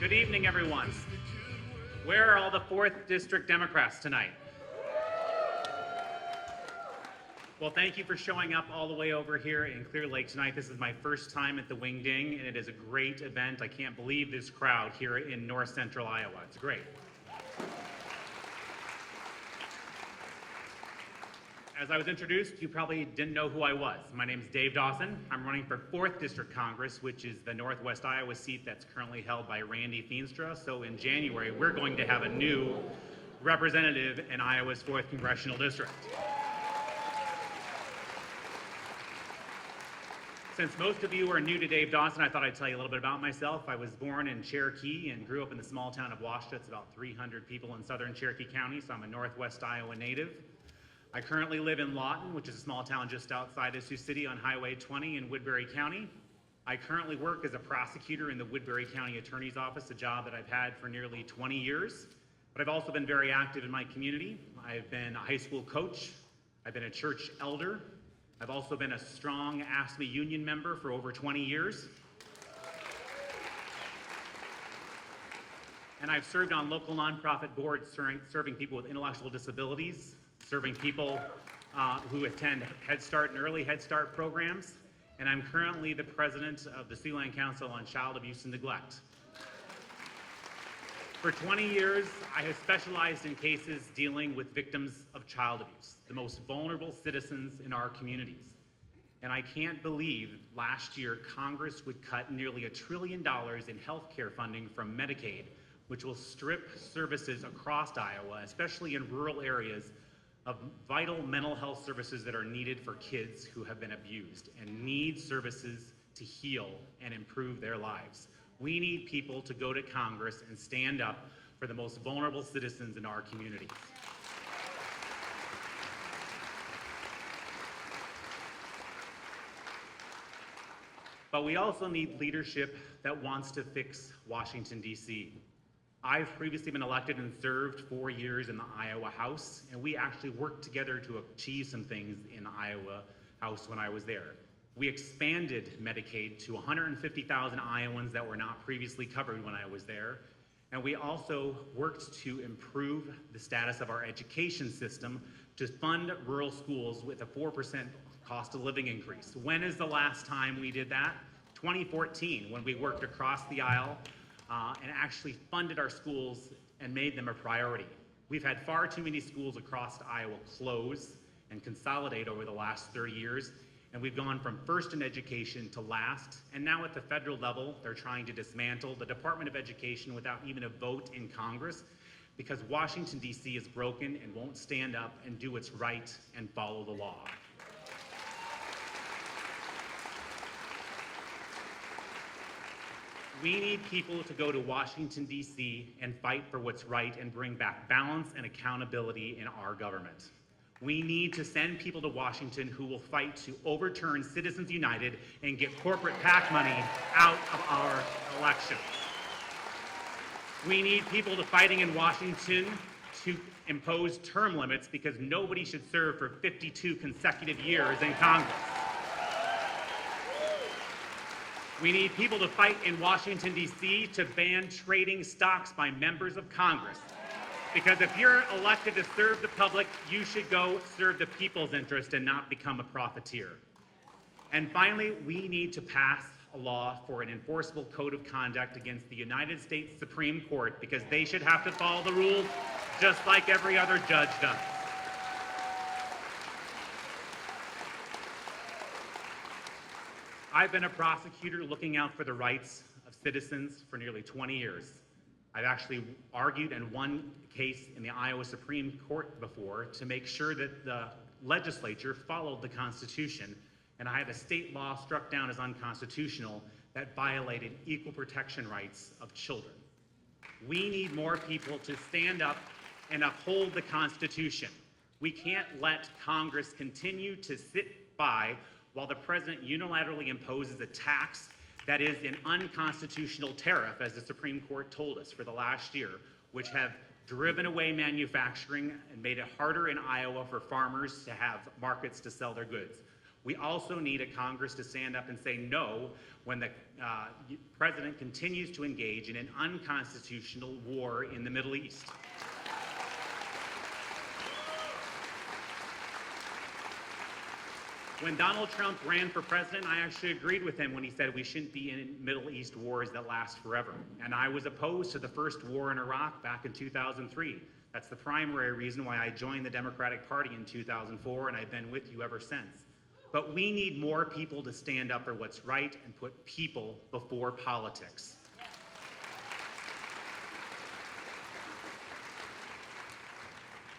Good evening, everyone. Where are all the 4th District Democrats tonight? Well, thank you for showing up all the way over here in Clear Lake tonight. This is my first time at the Wing Ding, and it is a great event. I can't believe this crowd here in north central Iowa. It's great. As I was introduced, you probably didn't know who I was. My name is Dave Dawson. I'm running for 4th District Congress, which is the Northwest Iowa seat that's currently held by Randy Feenstra. So in January, we're going to have a new representative in Iowa's 4th Congressional District. Since most of you are new to Dave Dawson, I thought I'd tell you a little bit about myself. I was born in Cherokee and grew up in the small town of Washita. It's about 300 people in southern Cherokee County, so I'm a Northwest Iowa native. I currently live in Lawton, which is a small town just outside of Sioux City on Highway 20 in Woodbury County. I currently work as a prosecutor in the Woodbury County Attorney's Office, a job that I've had for nearly 20 years. But I've also been very active in my community. I've been a high school coach. I've been a church elder. I've also been a strong AFSCME union member for over 20 years. And I've served on local nonprofit boards serving people with intellectual disabilities, serving people who attend Head Start and Early Head Start programs, and I'm currently the president of the Siouxland Council on Child Abuse and Neglect. For 20 years, I have specialized in cases dealing with victims of child abuse, the most vulnerable citizens in our communities. And I can't believe last year Congress would cut nearly $1 trillion in health care funding from Medicaid, which will strip services across Iowa, especially in rural areas, of vital mental health services that are needed for kids who have been abused and need services to heal and improve their lives. We need people to go to Congress and stand up for the most vulnerable citizens in our communities. But we also need leadership that wants to fix Washington, D.C. I've previously been elected and served 4 years in the Iowa House, and we actually worked together to achieve some things in the Iowa House when I was there. We expanded Medicaid to 150,000 Iowans that were not previously covered when I was there, and we also worked to improve the status of our education system to fund rural schools with a 4% cost of living increase. When is the last time we did that? 2014, when we worked across the aisle and actually funded our schools and made them a priority. We've had far too many schools across Iowa close and consolidate over the last 30 years, and we've gone from first in education to last, and now at the federal level, they're trying to dismantle the Department of Education without even a vote in Congress because Washington, D.C. is broken and won't stand up and do what's right and follow the law. We need people to go to Washington, D.C. and fight for what's right and bring back balance and accountability in our government. We need to send people to Washington who will fight to overturn Citizens United and get corporate PAC money out of our elections. We need people fighting in Washington to impose term limits because nobody should serve for 52 consecutive years in Congress. We need people to fight in Washington, D.C. to ban trading stocks by members of Congress. Because if you're elected to serve the public, you should go serve the people's interest and not become a profiteer. And finally, we need to pass a law for an enforceable code of conduct against the United States Supreme Court because they should have to follow the rules just like every other judge does. I've been a prosecutor looking out for the rights of citizens for nearly 20 years. I've actually argued and won a case in the Iowa Supreme Court before to make sure that the legislature followed the Constitution, and I had a state law struck down as unconstitutional that violated equal protection rights of children. We need more people to stand up and uphold the Constitution. We can't let Congress continue to sit by while the president unilaterally imposes a tax that is an unconstitutional tariff, as the Supreme Court told us for the last year, which have driven away manufacturing and made it harder in Iowa for farmers to have markets to sell their goods. We also need a Congress to stand up and say no when the president continues to engage in an unconstitutional war in the Middle East. When Donald Trump ran for president, I actually agreed with him when he said we shouldn't be in Middle East wars that last forever. And I was opposed to the first war in Iraq back in 2003. That's the primary reason why I joined the Democratic Party in 2004, and I've been with you ever since. But we need more people to stand up for what's right and put people before politics.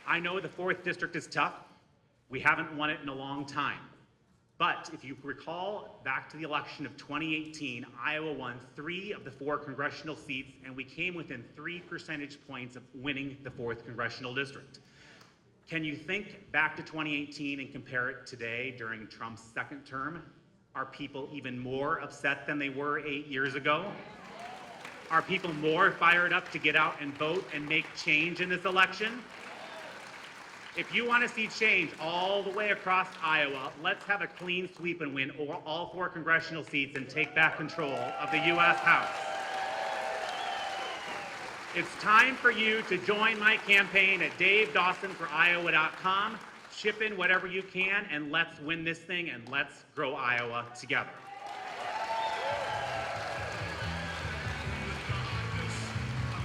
I know the 4th District is tough. We haven't won it in a long time. But if you recall back to the election of 2018, Iowa won 3 of the 4 congressional seats, and we came within 3 percentage points of winning the 4th congressional district. Can you think back to 2018 and compare it today during Trump's 2nd term? Are people even more upset than they were 8 years ago? Are people more fired up to get out and vote and make change in this election? If you want to see change all the way across Iowa, let's have a clean sweep and win all 4 congressional seats and take back control of the U.S. House. It's time for you to join my campaign at davedawsonforiowa.com. Chip in whatever you can, and let's win this thing, and let's grow Iowa together.